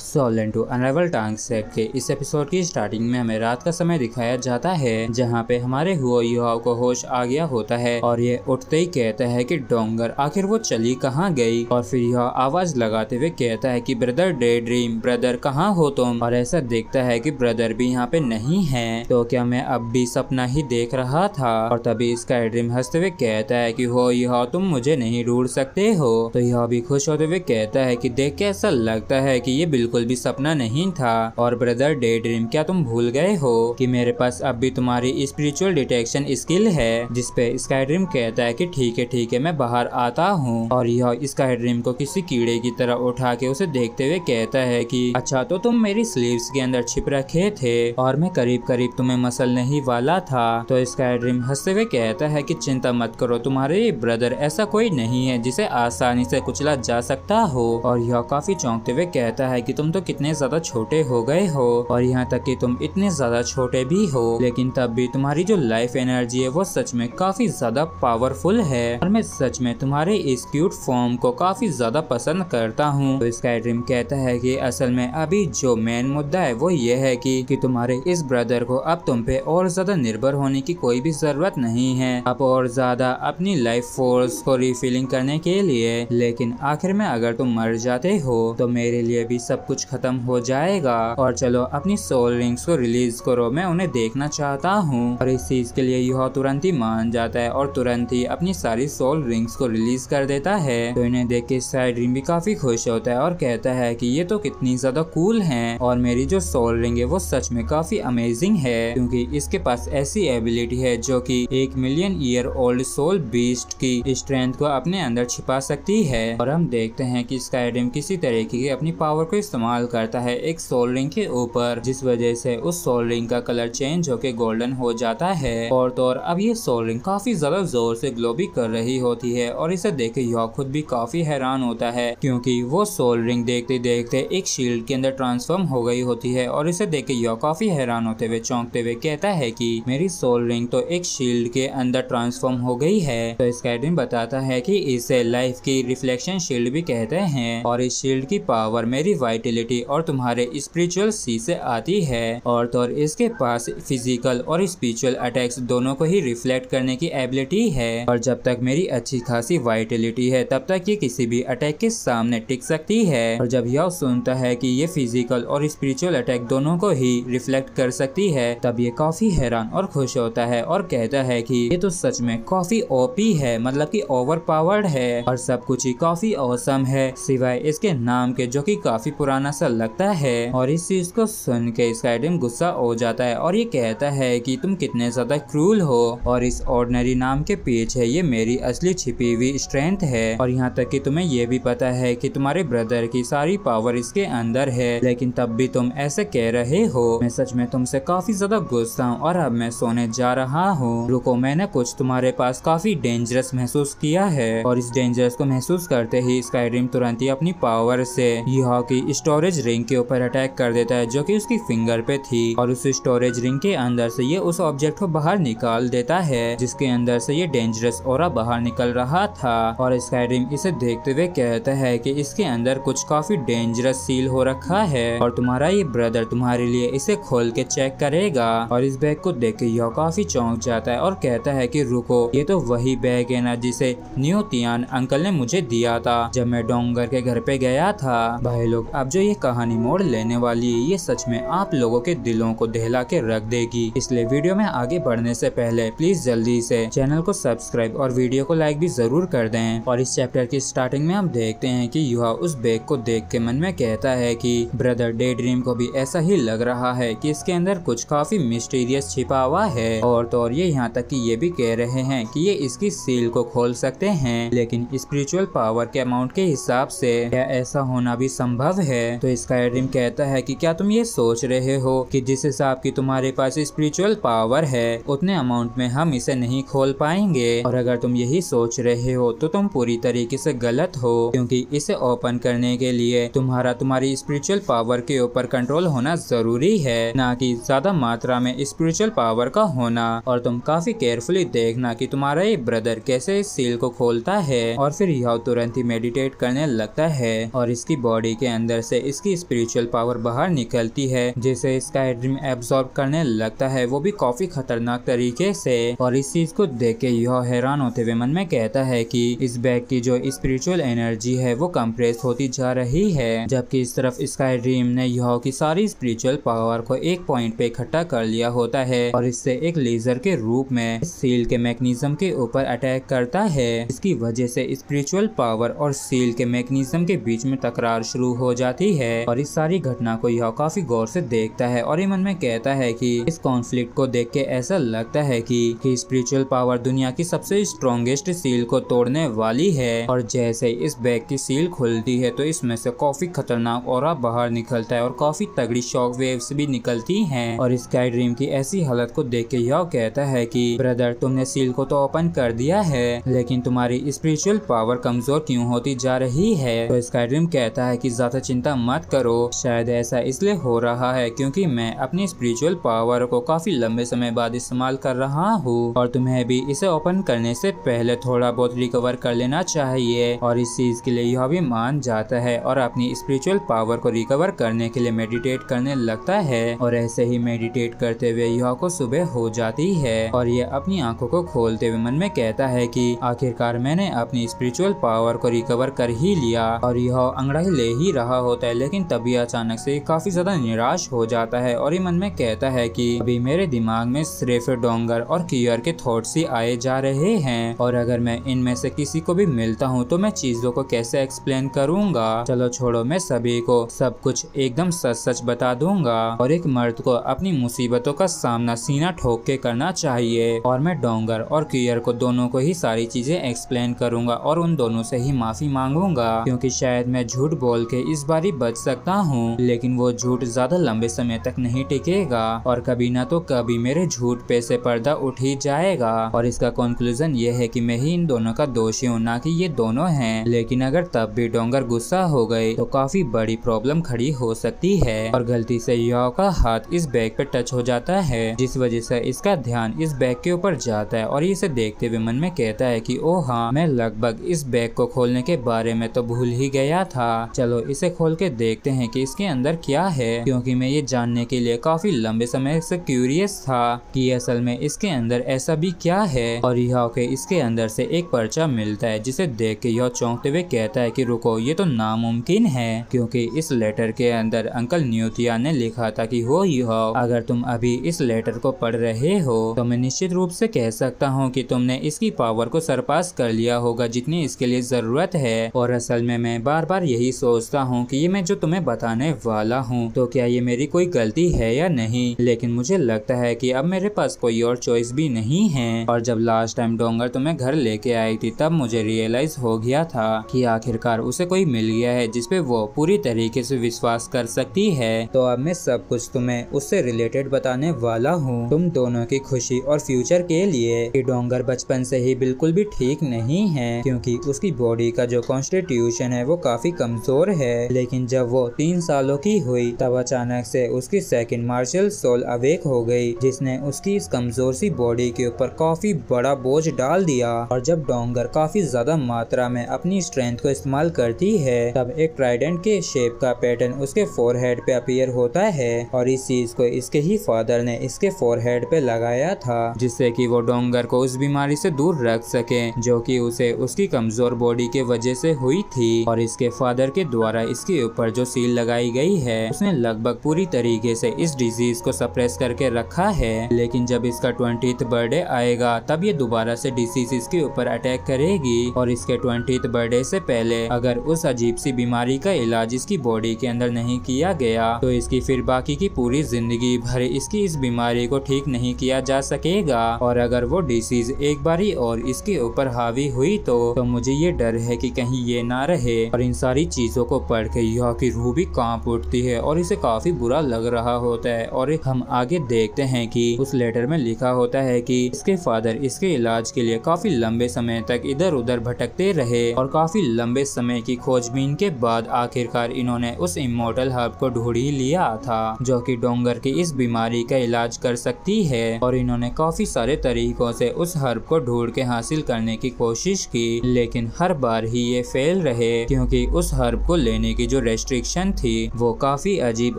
Solan to अनराइवल टांगसेट के इस episode की स्टार्टिंग में हमें रात का समय दिखाया जाता है, जहां पे हमारे हुओ युहाओ को होश आ गया होता है और ये उठते ही कहता है कि डोंगर आखिर वो चली कहाँ गई। और फिर यह आवाज लगाते हुए कहता है कि ब्रदर डे ड्रीम, ब्रदर कहाँ हो तुम। और ऐसा देखता है कि ब्रदर भी यहाँ पे नहीं है, तो क्या मैं अब भी सपना ही देख रहा था। और तभी स्काई ड्रीम हंसते हुए कहता है कि हो युहाओ तुम मुझे नहीं ढूंढ सकते हो। तो यह भी खुश होते हुए कहता है कि देख के ऐसा लगता है कि ये बिल्कुल भी सपना नहीं था। और ब्रदर डे ड्रीम, क्या तुम भूल गए हो कि मेरे पास अब भी तुम्हारी स्पिरिचुअल डिटेक्शन स्किल है। जिसपे स्काई ड्रीम कहता है कि ठीक है मैं बाहर आता हूँ। और यह स्काई ड्रीम को किसी कीड़े की तरह उठा के उसे देखते हुए कहता है कि अच्छा तो तुम मेरी स्लीव्स के अंदर छिप रखे थे और मैं करीब करीब तुम्हें मसलने ही वाला था। तो स्काई ड्रीम हंसते हुए कहता है कि चिंता मत करो तुम्हारे ब्रदर, ऐसा कोई नहीं है जिसे आसानी से कुचला जा सकता हो। और यह काफी चौंकते हुए कहता है कि तुम तो कितने ज्यादा छोटे हो गए हो, और यहाँ तक कि तुम इतने ज्यादा छोटे भी हो, लेकिन तब भी तुम्हारी जो लाइफ एनर्जी है वो सच में काफी ज्यादा पावरफुल है। और मैं सच में तुम्हारे इस क्यूट फॉर्म को काफी ज्यादा पसंद करता हूँ। तो स्काई ड्रीम कहता है कि असल में अभी जो मेन मुद्दा है वो ये है कि तुम्हारे इस ब्रदर को अब तुम पे और ज्यादा निर्भर होने की कोई भी जरूरत नहीं है, अब और ज्यादा अपनी लाइफ फोर्स को रिफिलिंग करने के लिए। लेकिन आखिर में अगर तुम मर जाते हो तो मेरे लिए भी सब कुछ खत्म हो जाएगा। और चलो अपनी सोल रिंग्स को रिलीज करो, मैं उन्हें देखना चाहता हूँ। और इस चीज के लिए यह तुरंत ही मान जाता है और तुरंत ही अपनी सारी सोल रिंग्स को रिलीज कर देता है। तो इन्हें देख के स्काई ड्रीम भी काफी खुश होता है और कहता है कि ये तो कितनी ज्यादा कूल हैं, और मेरी जो सोल रिंग है वो सच में काफी अमेजिंग है, क्योंकि इसके पास ऐसी एबिलिटी है जो कि 1 million year old soul beast की स्ट्रेंथ को अपने अंदर छिपा सकती है। और हम देखते हैं कि स्काई ड्रीम किसी तरीके की अपनी पावर को इस्तेमाल करता है एक सोल रिंग के ऊपर, जिस वजह से उस सोल रिंग का कलर चेंज होके गोल्डन हो जाता है। और तो और अब ये सोल रिंग काफी ज्यादा जोर से ग्लो भी कर रही होती है, और इसे देख के यह खुद भी काफी हैरान होता है, क्योंकि वो सोल रिंग देखते देखते एक शील्ड के अंदर ट्रांसफॉर्म हो गई होती है। और इसे देख के यह काफी हैरान होते हुए चौंकते हुए कहता है कि मेरी सोल रिंग तो एक शील्ड के अंदर ट्रांसफॉर्म हो गई है। तो स्काई ड्रीम बताता है कि इसे लाइफ की रिफ्लेक्शन शील्ड भी कहते हैं, और इस शील्ड की पावर मेरी वाइटलिटी और तुम्हारे स्पिरिचुअल सी से आती है। और तो और इसके पास फिजिकल और स्पिरिचुअल अटैक्स दोनों को ही रिफ्लेक्ट करने की एबिलिटी है, और जब तक मेरी अच्छी खासी वाइटलिटी है तब तक ये किसी भी अटैक के सामने टिक सकती है। और जब यह सुनता है कि ये फिजिकल और स्पिरिचुअल अटैक दोनों को ही रिफ्लेक्ट कर सकती है, तब ये काफी हैरान और खुश होता है और कहता है कि ये तो सच में काफी ओपी है, मतलब कि ओवर पावर्ड है, और सब कुछ ही काफी औसम है सिवाय इसके नाम के, जो कि काफी पुराना सा लगता है। और इस चीज को सुन के स्काई ड्रीम गुस्सा हो जाता है और ये कहता है कि तुम कितने ज्यादा क्रूल हो, और इस ऑर्डिनरी नाम के पीछे ये मेरी असली छिपी हुई स्ट्रेंथ है। और यहाँ तक कि तुम्हें ये भी पता है कि तुम्हारे ब्रदर की सारी पावर इसके अंदर है, लेकिन तब भी तुम ऐसे कह रहे हो। मैं सच में तुमसे काफी ज्यादा गुस्सा हूँ और अब मैं सोने जा रहा हूँ। रुको, मैंने कुछ तुम्हारे पास काफी डेंजरस महसूस किया है। और इस डेंजरस को महसूस करते ही स्काई ड्रीम तुरंत ही अपनी पावर से युहाओ की स्टोरेज रिंग के ऊपर अटैक कर देता है, जो कि उसकी फिंगर पे थी। और उस स्टोरेज रिंग के अंदर से ये उस ऑब्जेक्ट को बाहर निकाल देता है, जिसके अंदर से ये डेंजरस ऑरा बाहर निकल रहा था। और स्काई ड्रीम इसे देखते हुए कहता है कि इसके अंदर कुछ काफी डेंजरस सील हो रखा है, और तुम्हारा ये ब्रदर तुम्हारे लिए इसे खोल के चेक करेगा। और इस बैग को देख के यह काफी चौंक जाता है और कहता है कि रुको, ये तो वही बैग है ना जिसे न्यू तियान अंकल ने मुझे दिया था जब मैं डोंगर के घर पे गया था। भाई लोग, अब जो ये कहानी मोड़ लेने वाली है ये सच में आप लोगों के दिलों को दहला के रख देगी, इसलिए वीडियो में आगे बढ़ने से पहले प्लीज जल्दी से चैनल को सब्सक्राइब और वीडियो को लाइक भी जरूर कर दें। और इस चैप्टर की स्टार्टिंग में हम देखते हैं कि युहा उस बैग को देख के मन में कहता है कि ब्रदर डे ड्रीम को भी ऐसा ही लग रहा है कि इसके अंदर कुछ काफी मिस्टीरियस छिपा हुआ है। और तो और ये यहाँ तक कि ये भी कह रहे हैं कि ये इसकी सील को खोल सकते हैं, लेकिन स्पिरिचुअल पावर के अमाउंट के हिसाब से क्या ऐसा होना भी संभव है। तो स्काई ड्रीम कहता है कि क्या तुम ये सोच रहे हो कि जिस हिसाब की तुम्हारे पास स्पिरिचुअल पावर है उतने अमाउंट में हम इसे नहीं खोल पाएंगे। और अगर तुम यही सोच रहे हो तो तुम पूरी तरीके से गलत हो, क्योंकि इसे ओपन करने के लिए तुम्हारी स्पिरिचुअल पावर के ऊपर कंट्रोल होना जरूरी है, ना कि ज्यादा मात्रा में स्पिरिचुअल पावर का होना। और तुम काफी केयरफुली देखना कि तुम्हारा ये ब्रदर कैसे इस सील को खोलता है। और फिर यह तुरंत ही मेडिटेट करने लगता है और इसकी बॉडी के अंदर से से इसकी स्पिरिचुअल पावर बाहर निकलती है, जिसे स्काई ड्रीम एब्जॉर्ब करने लगता है, वो भी काफी खतरनाक तरीके से। और इस चीज को देख के यह हैरान होते हुए मन में कहता है कि इस बैग की जो स्पिरिचुअल एनर्जी है वो कंप्रेस होती जा रही है, जबकि इस तरफ स्काई ड्रीम ने यह की सारी स्पिरिचुअल पावर को एक पॉइंट पे इकट्ठा कर लिया होता है और इससे एक लेजर के रूप में सील के मैकेनिज्म के ऊपर अटैक करता है। इसकी वजह से स्पिरिचुअल पावर और सील के मैकेनिज्म के बीच में तकरार शुरू हो जाती है और इस सारी घटना को यह काफी गौर से देखता है और ये मन में कहता है कि इस कॉन्फ्लिक्ट को देख के ऐसा लगता है कि स्पिरिचुअल पावर दुनिया की सबसे स्ट्रॉन्गेस्ट सील को तोड़ने वाली है। और जैसे इस बैग की सील खुलती है तो इसमें से काफी खतरनाक ऑरा बाहर निकलता है और काफी तगड़ी शॉक वेव्स भी निकलती हैं। और स्काई ड्रीम की ऐसी हालत को देख के यह कहता है कि ब्रदर, तुमने सील को तो ओपन कर दिया है, लेकिन तुम्हारी स्पिरिचुअल पावर कमजोर क्यों होती जा रही है? तो स्काई ड्रीम कहता है कि ज्यादा चिंता मत करो, शायद ऐसा इसलिए हो रहा है क्योंकि मैं अपनी स्पिरिचुअल पावर को काफी लंबे समय बाद इस्तेमाल कर रहा हूँ और तुम्हें भी इसे ओपन करने से पहले थोड़ा बहुत रिकवर कर लेना चाहिए। और इस चीज के लिए यह भी मान जाता है और अपनी स्पिरिचुअल पावर को रिकवर करने के लिए मेडिटेट करने लगता है। और ऐसे ही मेडिटेट करते हुए यह को सुबह हो जाती है और ये अपनी आंखों को खोलते हुए मन में कहता है कि आखिरकार मैंने अपनी स्पिरिचुअल पावर को रिकवर कर ही लिया। और यह अंगड़ाई ले ही रहा होता है, लेकिन तभी अचानक से काफी ज्यादा निराश हो जाता है और ये मन में कहता है कि अभी मेरे दिमाग में सिर्फ डोंगर और कियर के थॉट्स ही आए जा रहे हैं और अगर मैं इनमें से किसी को भी मिलता हूँ तो मैं चीजों को कैसे एक्सप्लेन करूंगा। चलो छोड़ो, मैं सभी को सब कुछ एकदम सच सच बता दूंगा और एक मर्द को अपनी मुसीबतों का सामना सीना ठोक के करना चाहिए। और मैं डोंगर और कियर को दोनों को ही सारी चीजें एक्सप्लेन करूंगा और उन दोनों से ही माफी मांगूंगा, क्योंकि शायद मैं झूठ बोल के इस बार ही बच सकता हूँ, लेकिन वो झूठ ज्यादा लंबे समय तक नहीं टिकेगा और कभी ना तो कभी मेरे झूठ पे से पर्दा उठ ही जाएगा। और इसका कंक्लूजन ये है कि मैं ही इन दोनों का दोषी हूँ, ना कि ये दोनों हैं। लेकिन अगर तब भी डोंगर गुस्सा हो गए तो काफी बड़ी प्रॉब्लम खड़ी हो सकती है। और गलती से याओ का हाथ इस बैग पे टच हो जाता है, जिस वजह से इसका ध्यान इस बैग के ऊपर जाता है और इसे देखते हुए मन में कहता है कि ओ हाँ, मैं लगभग इस बैग को खोलने के बारे में तो भूल ही गया था। चलो इसे खोल के देखते हैं कि इसके अंदर क्या है, क्योंकि मैं ये जानने के लिए काफी लंबे समय से क्यूरियस था कि असल में इसके अंदर ऐसा भी क्या है। और याओ के इसके अंदर से एक पर्चा मिलता है, जिसे देख के यह चौंकते हुए कहता है कि रुको, ये तो नामुमकिन है, क्योंकि इस लेटर के अंदर अंकल न्यूतिया ने लिखा था कि हो याओ, अगर तुम अभी इस लेटर को पढ़ रहे हो तो मैं निश्चित रूप से कह सकता हूँ कि तुमने इसकी पावर को सरपास कर लिया होगा जितनी इसके लिए जरूरत है। और असल में मैं बार बार यही सोचता हूँ कि ये मैं जो तुम्हें बताने वाला हूँ तो क्या ये मेरी कोई गलती है या नहीं, लेकिन मुझे लगता है कि अब मेरे पास कोई और चॉइस भी नहीं है। और जब लास्ट टाइम डोंगर तुम्हें घर लेके आई थी तब मुझे रियलाइज हो गया था कि आखिरकार उसे कोई मिल गया है जिसपे वो पूरी तरीके से विश्वास कर सकती है। तो अब मैं सब कुछ तुम्हें उससे रिलेटेड बताने वाला हूँ, तुम दोनों की खुशी और फ्यूचर के लिए। कि डोंगर बचपन से ही बिल्कुल भी ठीक नहीं है, क्योंकि उसकी बॉडी का जो कॉन्स्टिट्यूशन है वो काफी कमजोर है। लेकिन जब वो 3 सालों की हुई तब अचानक से उसकी सेकंड मार्शल सोल अवेक हो गई, जिसने उसकी इस कमजोर सी बॉडी के ऊपर काफी बड़ा बोझ डाल दिया। और जब डोंगर काफी ज्यादा मात्रा में अपनी स्ट्रेंथ को इस्तेमाल करती है तब एक ट्राइडेंट के शेप का पैटर्न उसके फोरहेड पे अपीयर होता है और इस चीज को इसके ही फादर ने इसके फोरहेड पे लगाया था, जिससे कि वो डोंगर को उस बीमारी से दूर रख सके जो कि उसे उसकी कमजोर बॉडी के वजह से हुई थी। और इसके फादर के द्वारा इसके ऊपर जो सील लगाई गई है उसने लगभग पूरी तरीके से इस डिजीज को सप्रेस करके रखा है। लेकिन जब इसका 20th बर्थडे आएगा तब ये दोबारा से डिजीज इसके ऊपर अटैक करेगी और इसके 20th बर्थडे से पहले अगर उस अजीब सी बीमारी का इलाज इसकी बॉडी के अंदर नहीं किया गया तो इसकी फिर बाकी की पूरी जिंदगी भर इसकी इस बीमारी को ठीक नहीं किया जा सकेगा। और अगर वो डिसीज एक बारी और इसके ऊपर हावी हुई तो मुझे ये डर है कि कहीं ये ना रहे। और इन सारी चीजों को पढ़ के यह की रूह भी कांप उठती है और इसे काफी बुरा लग रहा होता है। और हम आगे देखते हैं कि उस लेटर में लिखा होता है कि इसके फादर इसके इलाज के लिए काफी लंबे समय तक इधर उधर भटकते रहे और काफी लंबे समय की खोजबीन के बाद आखिरकार इन्होंने उस इमोर्टल हर्ब को ढूंढ ही लिया था जो कि डोंगर की इस बीमारी का इलाज कर सकती है। और इन्होंने काफी सारे तरीकों से उस हर्ब को ढूंढ के हासिल करने की कोशिश की, लेकिन हर बार ही ये फेल रहे, क्योंकि उस हर्ब को लेने की जो रेस्ट्रिक्शन थी वो काफी अजीब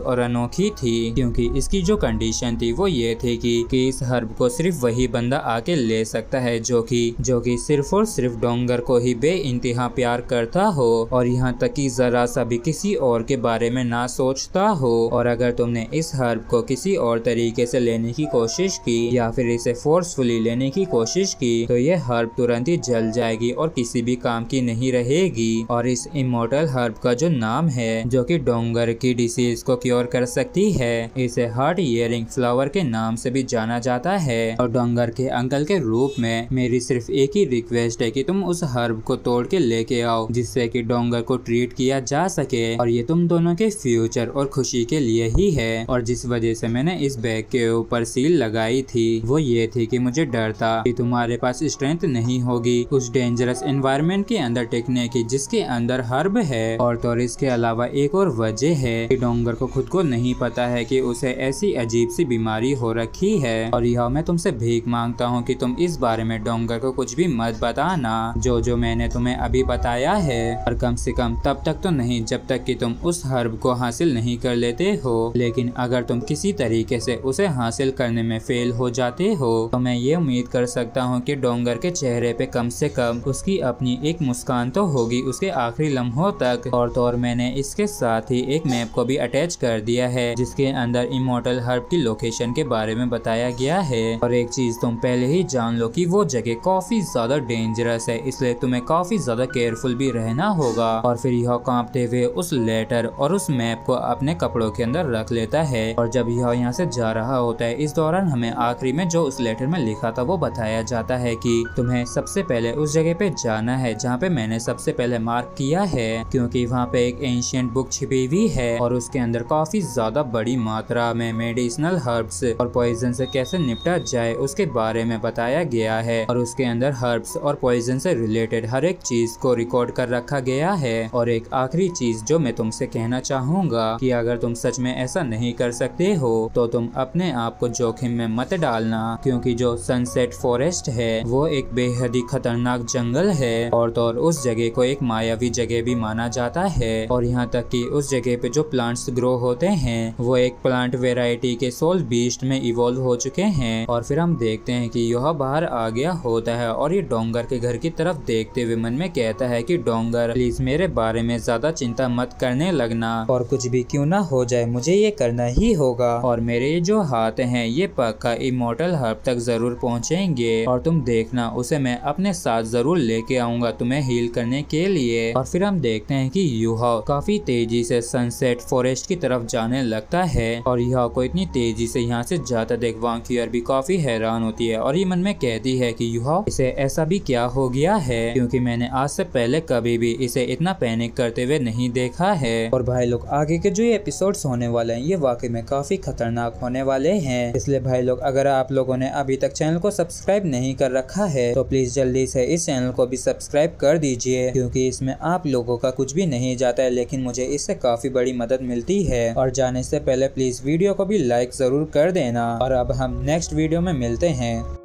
और अनोखी थी, क्योंकि इसकी जो कंडीशन थी वो ये थी कि इस हर्ब को सिर्फ वही बंदा आके ले सकता है जो कि सिर्फ और सिर्फ डोंगर को ही बेइंतहा प्यार करता हो और यहाँ तक कि जरा सा भी किसी और के बारे में ना सोचता हो। और अगर तुमने इस हर्ब को किसी और तरीके से लेने की कोशिश की या फिर इसे फोर्सफुली लेने की कोशिश की तो ये हर्ब तुरंत ही जल जाएगी और किसी भी काम की नहीं रहेगी। और इस इमोर्टल हर्ब का जो नाम है जो कि डोंगर की डिसीज को क्योर कर सकती है, इसे हार्ट ईयरिंग फ्लावर के नाम से भी जाना जाता है। और डोंगर के अंकल के रूप में मेरी सिर्फ एक ही रिक्वेस्ट है कि तुम उस हर्ब को तोड़ के लेके आओ जिससे कि डोंगर को ट्रीट किया जा सके, और ये तुम दोनों के फ्यूचर और खुशी के लिए ही है। और जिस वजह से मैंने इस बैग के ऊपर सील लगाई थी वो ये थी कि मुझे डर था कि तुम्हारे पास स्ट्रेंथ नहीं होगी उस डेंजरस एनवायरनमेंट के अंदर टिकने की जिसके अंदर हर्ब है। और तो इसके अलावा एक और वजह है कि डोंगर को खुद को नहीं पता है कि उसे ऐसी अजीब सी बीमारी हो रखी है। और यह मैं तुमसे भीख मांगता हूँ कि तुम इस बारे में डोंगर को कुछ भी मत बताना जो मैंने तुम्हें अभी बताया है, और कम से कम तब तक तो नहीं जब तक कि तुम उस हर्ब को हासिल नहीं कर लेते हो। लेकिन अगर तुम किसी तरीके से उसे हासिल करने में फेल हो जाते हो तो मैं ये उम्मीद कर सकता हूँ कि डोंगर के चेहरे पे कम से कम उसकी अपनी एक मुस्कान तो होगी उसके आखिरी लम्हों तक। और तो मैंने इसके साथ ही एक मैप को भी अटैच कर दिया है जिसके अंदर इमोर्टल हर्ब की लोकेशन के बारे में बताया गया है। और एक चीज तुम पहले ही जान लो कि वो जगह काफी ज्यादा डेंजरस है, इसलिए तुम्हें काफी ज्यादा केयरफुल भी रहना होगा। और फिर यह कांपते हुए उस लेटर और उस मैप को अपने कपड़ों के अंदर रख लेता है। और जब यह यहाँ से जा रहा होता है इस दौरान हमें आखिरी में जो उस लेटर में लिखा था वो बताया जाता है कि तुम्हें सबसे पहले उस जगह पे जाना है जहाँ पे मैंने सबसे पहले मार्क किया है, क्योंकि वहाँ पे एक एंशिएंट बुक छिपी हुई है और उसके अंदर काफी ज्यादा बड़ी मात्रा में मेडिसिनल हर्ब्स और पॉइजन से कैसे निपटा जाए उसके बारे में बताया गया है। और उसके अंदर हर्ब्स और पॉइजन से रिलेटेड हर एक चीज को रिकॉर्ड कर रखा गया है। और एक आखिरी चीज जो मैं तुमसे कहना चाहूंगा कि अगर तुम सच में ऐसा नहीं कर सकते हो तो तुम अपने आप को जोखिम में मत डालना, क्योंकि जो सनसेट फॉरेस्ट है वो एक बेहद ही खतरनाक जंगल है। और तो उस जगह को एक मायावी जगह भी माना जाता है। और यहाँ तक कि उस जगह पे जो प्लांट्स ग्रो होते हैं वो एक प्लांट वेराइटी के सोल बीस्ट में इवॉल्व हो चुके हैं। और फिर हम देखते हैं कि यह बाहर आ गया होता है और ये डोंगर के घर की तरफ देखते हुए मन में कहता है कि डोंगर प्लीज मेरे बारे में ज्यादा चिंता मत करने लगना, और कुछ भी क्यों ना हो जाए मुझे ये करना ही होगा। और मेरे जो हाथ हैं ये पक्का इमोर्टल हर्ब तक जरूर पहुँचेंगे और तुम देखना उसे मैं अपने साथ जरूर लेके आऊंगा तुम्हें हील करने के लिए। और फिर हम देखते हैं कि यूहाओ काफी तेजी से सनसेट फॉरेस्ट की तरफ जाने लगता है। और यूहाओ को इतनी तेजी से यहाँ से जाता देख वांकियर भी काफी हैरान होती है और ये मन में कहती है कि यूहाओ इसे ऐसा भी क्या हो गया है, क्योंकि मैंने आज से पहले कभी भी इसे इतना पैनिक करते हुए नहीं देखा है। और भाई लोग आगे के जो ये एपिसोड्स होने वाले हैं ये वाकई में काफी खतरनाक होने वाले हैं, इसलिए भाई लोग अगर आप लोगों ने अभी तक चैनल को सब्सक्राइब नहीं कर रखा है तो प्लीज जल्दी से इस चैनल को भी सब्सक्राइब कर दीजिए, क्योंकि इसमें आप लोगों का कुछ भी नहीं जाता है लेकिन मुझे इससे काफी बड़ी मदद मिलती है। और जाने से पहले प्लीज वीडियो को भी लाइक जरूर कर देना। और अब हम नेक्स्ट वीडियो में मिलते हैं।